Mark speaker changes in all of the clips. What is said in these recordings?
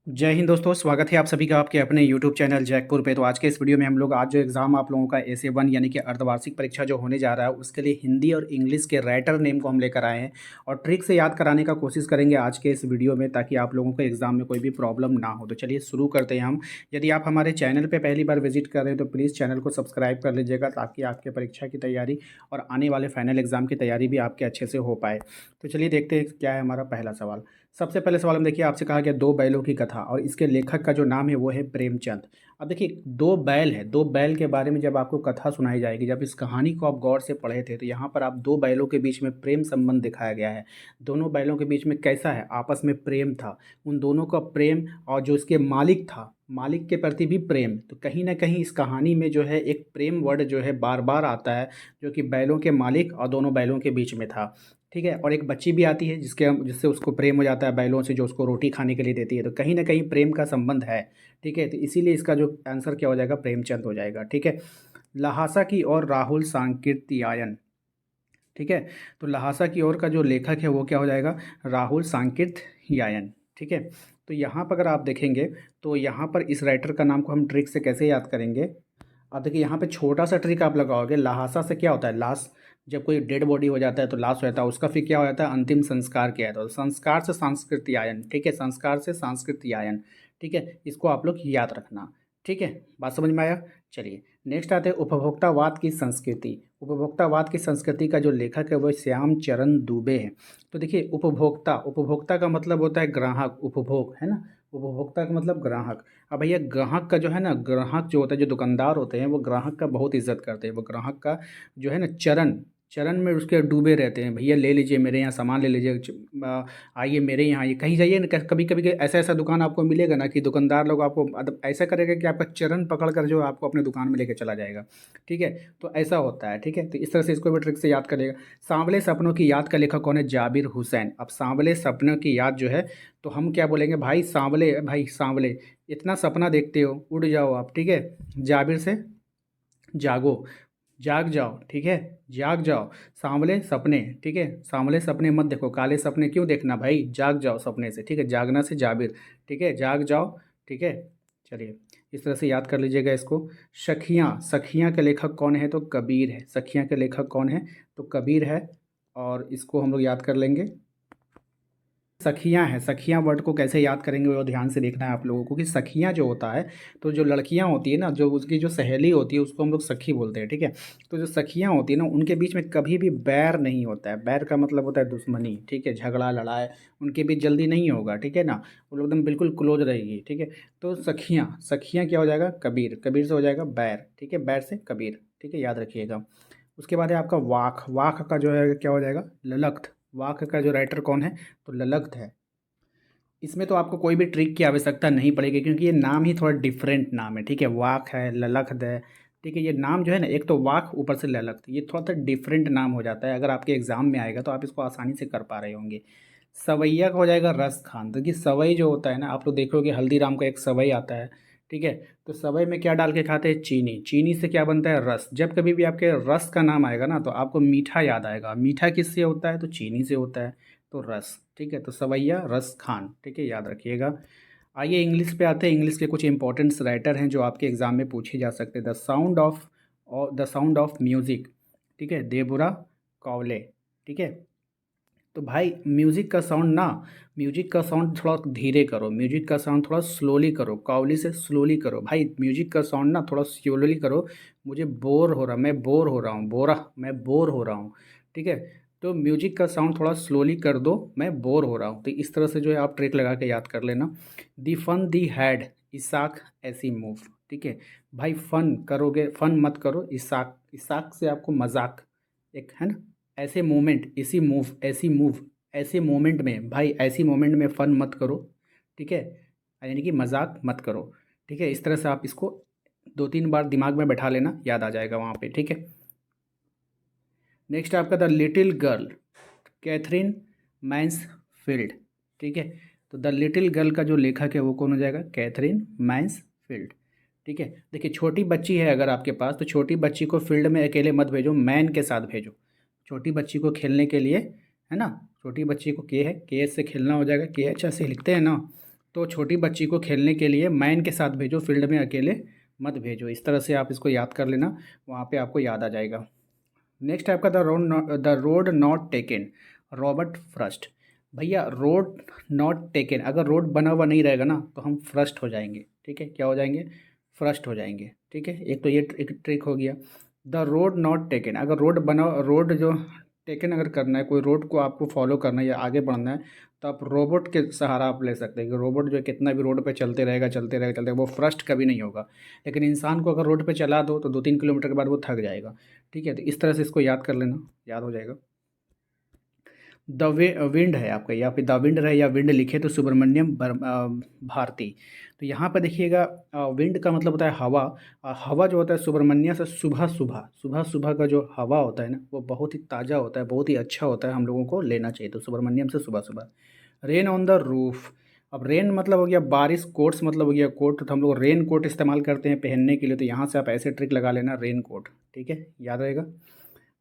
Speaker 1: जय हिंद दोस्तों, स्वागत है आप सभी का आपके अपने YouTube चैनल जैकपुर पे। तो आज के इस वीडियो में हम लोग आज जो एग्ज़ाम आप लोगों का एसे 1 यानी कि अर्धवार्षिक परीक्षा जो होने जा रहा है उसके लिए हिंदी और इंग्लिश के राइटर नेम को हम लेकर आए हैं और ट्रिक से याद कराने का कोशिश करेंगे आज के इस वीडियो में, ताकि आप लोगों को एग्ज़ाम में कोई भी प्रॉब्लम ना हो। तो चलिए शुरू करते हैं हम। यदि आप हमारे चैनल पर पहली बार विजिट कर रहे हैं तो प्लीज़ चैनल को सब्सक्राइब कर लीजिएगा, ताकि आपके परीक्षा की तैयारी और आने वाले फाइनल एग्ज़ाम की तैयारी भी आपके अच्छे से हो पाए। तो चलिए देखते हैं क्या है हमारा पहला सवाल। सबसे पहले सवाल में देखिए, आपसे कहा गया दो बैलों की कथा, और इसके लेखक का जो नाम है वो है प्रेमचंद। अब देखिए, दो बैल है, दो बैल के बारे में जब आपको कथा सुनाई जाएगी, जब इस कहानी को आप गौर से पढ़े थे तो यहाँ पर आप दो बैलों के बीच में प्रेम संबंध दिखाया गया है। दोनों बैलों के बीच में कैसा है, आपस में प्रेम था, उन दोनों का प्रेम, और जो इसके मालिक था, मालिक के प्रति भी प्रेम। तो कहीं ना कहीं इस कहानी में जो है एक प्रेम वर्ड जो है बार बार आता है, जो कि बैलों के मालिक और दोनों बैलों के बीच में था। ठीक है, और एक बच्ची भी आती है जिससे उसको प्रेम हो जाता है बैलों से, जो उसको रोटी खाने के लिए देती है। तो कहीं ना कहीं प्रेम का संबंध है। ठीक है, तो इसीलिए इसका जो आंसर क्या हो जाएगा, प्रेमचंद हो जाएगा। ठीक है, लहासा की और राहुल सांकृत्यायन। ठीक है, तो लहासा की ओर का जो लेखक है वो क्या हो जाएगा, राहुल सांकृत्यायन। ठीक है, तो यहाँ पर अगर आप देखेंगे तो यहाँ पर इस राइटर का नाम को हम ट्रिक से कैसे याद करेंगे। अब देखिए, यहाँ पे छोटा सा ट्रिक आप लगाओगे। लहासा से क्या होता है, लाश, जब कोई डेड बॉडी हो जाता है तो लाश हो जाता है, उसका फिर क्या हो जाता है, अंतिम संस्कार किया जाता है। तो संस्कार से सांस्कृत्यायन। ठीक है, संस्कार से सांस्कृत्यायन। ठीक है, इसको आप लोग याद रखना। ठीक है, बात समझ में आया। चलिए नेक्स्ट आते हैं उपभोक्तावाद की संस्कृति। उपभोक्तावाद की संस्कृति का जो लेखक है वो श्याम चरण दुबे है। तो देखिए, उपभोक्ता, उपभोक्ता का मतलब होता है ग्राहक, उपभोग है ना, उपभोक्ता का मतलब ग्राहक। अब भैया, ग्राहक का जो है ना, ग्राहक जो होता है, जो दुकानदार होते हैं वो ग्राहक का बहुत इज्जत करते हैं। वो ग्राहक का जो है ना चरण, चरण में उसके डूबे रहते हैं। भैया ले लीजिए मेरे यहाँ सामान, ले लीजिए, आइए मेरे यहाँ, ये कहीं जाइए ना, कभी कभी ऐसा ऐसा दुकान आपको मिलेगा ना कि दुकानदार लोग आपको मतलब ऐसा करेगा कि आपका चरण पकड़ कर जो आपको अपने दुकान में लेके चला जाएगा। ठीक है, तो ऐसा होता है। ठीक है, तो इस तरह से इसको भी ट्रिक से याद करेगा। सांवले सपनों की याद का लेखक कौन है, जाबिर हुसैन। अब सांवले सपनों की याद जो है, तो हम क्या बोलेंगे, भाई सांवले, भाई सांवले, इतना सपना देखते हो, उड़ जाओ आप। ठीक है, जाबिर से जागो, जाग जाओ। ठीक है, जाग जाओ, सांवले सपने। ठीक है, सांवले सपने मत देखो, काले सपने क्यों देखना भाई, जाग जाओ सपने से। ठीक है, जागना से जाबिर। ठीक है, जाग जाओ। ठीक है, चलिए इस तरह से याद कर लीजिएगा इसको। सखियाँ, सखियाँ के लेखक कौन है, तो कबीर है। सखियाँ के लेखक कौन है, तो कबीर है, और इसको हम लोग याद कर लेंगे। सखियाँ हैं, सखियाँ वर्ड को कैसे याद करेंगे वो ध्यान से देखना है आप लोगों को, कि सखियाँ जो होता है, तो जो लड़कियाँ होती है ना, जो उसकी जो सहेली होती है उसको हम लोग सखी बोलते हैं। ठीक है, तो जो सखियाँ होती है ना, उनके बीच में कभी भी बैर नहीं होता है। बैर का मतलब होता है दुश्मनी। ठीक है, झगड़ा लड़ाई उनके बीच जल्दी नहीं होगा। ठीक है ना, वो लोग एकदम बिल्कुल क्लोज रहेगी। ठीक है, तो सखियाँ, सखियाँ क्या हो जाएगा, कबीर, कबीर से हो जाएगा बैर। ठीक है, बैर से कबीर। ठीक है, याद रखिएगा। उसके बाद है आपका वाक, वाक का जो है क्या हो जाएगा, ललख्त। वाक का जो राइटर कौन है, तो ललख्त है। इसमें तो आपको कोई भी ट्रिक की आवश्यकता नहीं पड़ेगी, क्योंकि ये नाम ही थोड़ा डिफरेंट नाम है। ठीक है, वाक है, ललख्त है। ठीक है, ये नाम जो है ना, एक तो वाक, ऊपर से ललख्त, ये थोड़ा सा डिफरेंट नाम हो जाता है। अगर आपके एग्जाम में आएगा तो आप इसको आसानी से कर पा रहे होंगे। सवैया का हो जाएगा रस खान। तो कि सवई जो होता है ना, आप लोग देखोगे हल्दीराम का एक सवई आता है। ठीक है, तो सवई में क्या डाल के खाते हैं, चीनी। चीनी से क्या बनता है, रस। जब कभी भी आपके रस का नाम आएगा ना, तो आपको मीठा याद आएगा। मीठा किससे होता है, तो चीनी से होता है, तो रस। ठीक है, तो सवैया रस खान। ठीक है, याद रखिएगा। आइए इंग्लिश पे आते हैं। इंग्लिश के कुछ इंपॉर्टेंट्स राइटर हैं जो आपके एग्जाम में पूछे जा सकते हैं। The sound of music. ठीक है, देबुरा कौले। ठीक है, तो भाई म्यूज़िक का साउंड ना, म्यूजिक का साउंड थोड़ा धीरे करो, म्यूजिक का साउंड थोड़ा स्लोली करो, कावली से स्लोली करो भाई। म्यूजिक का साउंड ना थोड़ा स्लोली करो। मुझे बोर हो रहा, मैं बोर हो रहा हूँ, मैं बोर हो रहा हूँ। ठीक है, तो म्यूजिक का साउंड थोड़ा स्लोली कर दो, मैं बोर हो रहा हूँ। तो इस तरह से जो है आप ट्रिक लगा के याद कर लेना। The fun they had, Isaac Asimov. ठीक है, भाई फन करोगे, फन मत करो, इसाक, इसाक से आपको मजाक, एक है ना, ऐसे मोमेंट, इसी मूव, ऐसी मूव, ऐसे मोमेंट में, भाई ऐसी मोमेंट में फ़न मत करो। ठीक है, यानी कि मजाक मत करो। ठीक है, इस तरह से आप इसको 2-3 बार दिमाग में बैठा लेना, याद आ जाएगा वहाँ पे। ठीक है, नेक्स्ट आपका the little girl, Katherine Mansfield. ठीक है, तो द लिटिल गर्ल का जो लेखक है वो कौन हो जाएगा, कैथरीन मैंसफील्ड। ठीक है, देखिए छोटी बच्ची है अगर आपके पास, तो छोटी बच्ची को फील्ड में अकेले मत भेजो, मैन के साथ भेजो। छोटी बच्ची को खेलने के लिए, है ना, छोटी बच्ची को के है, के से खेलना हो जाएगा, के अच्छा से लिखते हैं ना, तो छोटी बच्ची को खेलने के लिए मैन के साथ भेजो, फील्ड में अकेले मत भेजो। इस तरह से आप इसको याद कर लेना, वहाँ पे आपको याद आ जाएगा। नेक्स्ट है आपका the road not taken, Robert first. भैया रोड नॉट टेकन, अगर रोड बना हुआ नहीं रहेगा ना तो हम फ्रस्ट हो जाएंगे। ठीक है, क्या हो जाएंगे? फ्रस्ट हो जाएंगे। ठीक है, एक तो ये एक ट्रिक हो गया। द रोड नॉट टेकन, अगर रोड बना, रोड जो टेकन अगर करना है, कोई रोड को आपको फॉलो करना है या आगे बढ़ना है, तो आप रोबोट के सहारा आप ले सकते हैं कि रोबोट जो है कितना भी रोड पे चलते रहेगा चलते रहेगा चलते रहेगा, वो फ्रस्ट कभी नहीं होगा। लेकिन इंसान को अगर रोड पे चला दो तो 2-3 किलोमीटर के बाद वो थक जाएगा। ठीक है, तो इस तरह से इसको याद कर लेना, याद हो जाएगा। द विंड है आपका, या फिर द विंड रहे या विंड लिखे तो सुब्रमण्यम भारती। तो यहाँ पर देखिएगा, विंड का मतलब होता है हवा। हवा जो होता है सुब्रमण्य से सुबह सुबह, सुबह सुबह का जो हवा होता है ना, वो बहुत ही ताज़ा होता है, बहुत ही अच्छा होता है, हम लोगों को लेना चाहिए। तो सुब्रमण्यम से सुबह सुबह। रेन ऑन द रूफ, अब रेन मतलब हो गया बारिश, कोट्स मतलब हो गया कोट, तो हम लोग रेन कोट इस्तेमाल करते हैं पहनने के लिए, तो यहाँ से आप ऐसे ट्रिक लगा लेना, रेन कोट। ठीक है, याद रहेगा।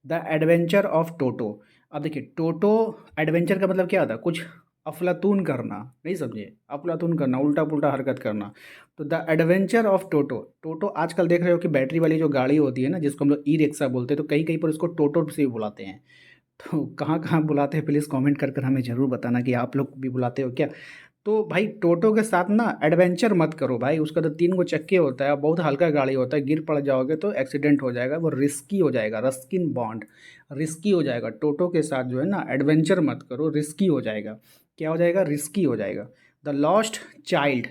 Speaker 1: द एडवेंचर ऑफ टोटो, अब देखिए टोटो, एडवेंचर का मतलब क्या होता है? कुछ अफलातून करना, नहीं समझे? अफलातून करना, उल्टा पुल्टा हरकत करना। तो द एडवेंचर ऑफ टोटो, टोटो आजकल देख रहे हो कि बैटरी वाली जो गाड़ी होती है ना, जिसको हम लोग ई रिक्शा बोलते हैं, तो कहीं कहीं पर उसको टोटो से भी बुलाते हैं। तो कहाँ कहाँ बुलाते हैं, प्लीज़ कमेंट कर कर हमें ज़रूर बताना कि आप लोग भी बुलाते हो क्या। तो भाई टोटो के साथ ना एडवेंचर मत करो भाई, उसका तो 3 चक्के होता है, बहुत हल्का गाड़ी होता है, गिर पड़ जाओगे तो एक्सीडेंट हो जाएगा, वो रिस्की हो जाएगा, रस्किन बॉन्ड, रिस्की हो जाएगा। टोटो के साथ जो है ना एडवेंचर मत करो, रिस्की हो जाएगा। क्या हो जाएगा? रिस्की हो जाएगा। द लॉस्ट चाइल्ड,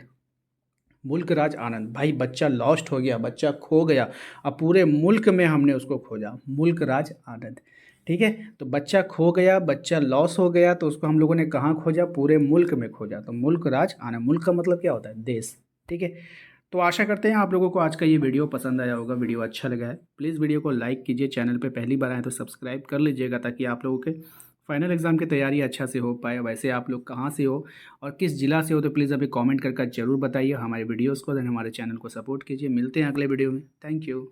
Speaker 1: मुल्क राज आनंद, भाई बच्चा लॉस्ट हो गया, बच्चा खो गया, अब पूरे मुल्क में हमने उसको खोजा, मुल्क राज आनंद। ठीक है, तो बच्चा खो गया, बच्चा लॉस हो गया, तो उसको हम लोगों ने कहाँ खोजा? पूरे मुल्क में खोजा, तो मुल्क राज आनंद। मुल्क का मतलब क्या होता है? देश। ठीक है, तो आशा करते हैं आप लोगों को आज का ये वीडियो पसंद आया होगा, वीडियो अच्छा लगा है प्लीज़ वीडियो को लाइक कीजिए, चैनल पे पहली बार आए तो सब्सक्राइब कर लीजिएगा, ताकि आप लोगों के फाइनल एग्ज़ाम की तैयारी अच्छा से हो पाए। वैसे आप लोग कहाँ से हो और किस ज़िला से हो, तो प्लीज़ अभी कमेंट करके ज़रूर बताइए। हमारे वीडियोज़ को, हमारे चैनल को सपोर्ट कीजिए। मिलते हैं अगले वीडियो में। Thank you.